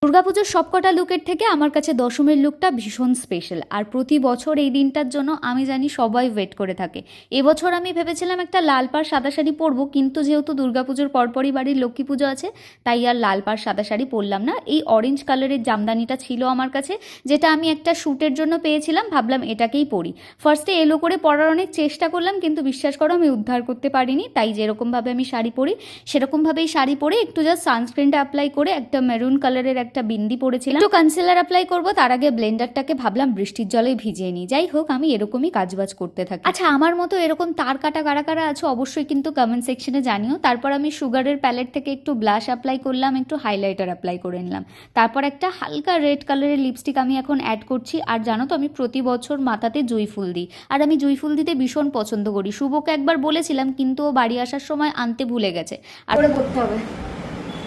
দুর্গাপুজোর সবকটা লুকের থেকে আমার কাছে দশমীর লুকটা ভীষণ স্পেশাল। আর প্রতি বছর এই দিনটার জন্য আমি জানি সবাই ওয়েট করে থাকে। এবছর আমি ভেবেছিলাম একটা লাল পাড় সাদা শাড়ি পরবো, কিন্তু যেহেতু দুর্গাপুজোর পরপরই বাড়ির লক্ষ্মী পুজো আছে, তাই আর লাল পাড় সাদা শাড়ি পরলাম না। এই অরেঞ্জ কালারের জামদানিটা ছিল আমার কাছে, যেটা আমি একটা শ্যুটের জন্য পেয়েছিলাম, ভাবলাম এটাকেই পরি। ফার্স্টে এলো করে পরার অনেক চেষ্টা করলাম, কিন্তু বিশ্বাস করো আমি উদ্ধার করতে পারিনি। তাই যেরকমভাবে আমি শাড়ি পরি সেরকমভাবেই শাড়ি পরে একটু জাস্ট সানস্ক্রিনটা অ্যাপ্লাই করে একটা মেরুন কালারের একটা বিন্দি পরেছিলাম, একটু কনসিলার অ্যাপ্লাই করবো, তার আগে ব্লেন্ডারটাকে ভাবলাম বৃষ্টির জলে ভিজিয়ে নিই। যাই হোক, আমি এরকমই কাজবাজ করতে থাকি। আচ্ছা, আমার মতো এরকম তার কাটা কারা কারা আছো অবশ্যই কিন্তু কমেন্ট সেকশনে জানিও। তারপর আমি সুগারের প্যালেট থেকে একটু ব্লাশ অ্যাপ্লাই করলাম, একটু হাইলাইটার অ্যাপ্লাই করে নিলাম। তারপর একটা হালকা রেড কালারের লিপস্টিক আমি এখন অ্যাড করছি। আর জানো তো, আমি প্রতি বছর মাথাতে জুঁই ফুল দিই, আর আমি জুঁই ফুল দিতে ভীষণ পছন্দ করি। শুভকে একবার বলেছিলাম, কিন্তু ও বাড়ি আসার সময় আনতে ভুলে গেছে। আর পড়তে হবে।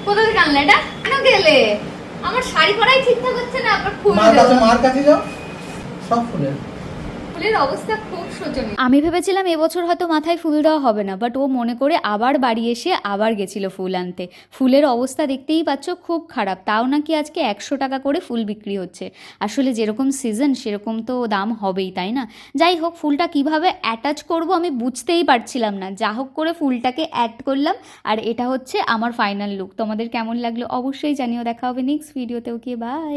কোথা থেকে আনলে এটা? কেন গেলে? আমার শাড়ি পরাই ঠিকঠাক হচ্ছে না, আবার ফুল দেবো। মার কাছে যাও, সব ফুলের অবস্থা খুব শোচনীয়। আমি ভেবেছিলাম এবছর হয়তো মাথায় ফুল দেওয়া হবে না, বাট ও মনে করে আবার বাড়ি এসে আবার গেছিল ফুল আনতে। ফুলের অবস্থা দেখতেই পাচ্ছ, খুব খারাপ। তাও নাকি আজকে 100 টাকা করে ফুল বিক্রি হচ্ছে। আসলে যেরকম সিজন সেরকম তো দাম হবেই, তাই না? যাই হোক, ফুলটা কিভাবে অ্যাটাচ করব আমি বুঝতেই পারছিলাম না। যা হোক করে ফুলটাকে অ্যাড করলাম, আর এটা হচ্ছে আমার ফাইনাল লুক। তোমাদের কেমন লাগলো অবশ্যই জানিও। দেখা হবে নেক্সট ভিডিওতে। ওকে, বাই।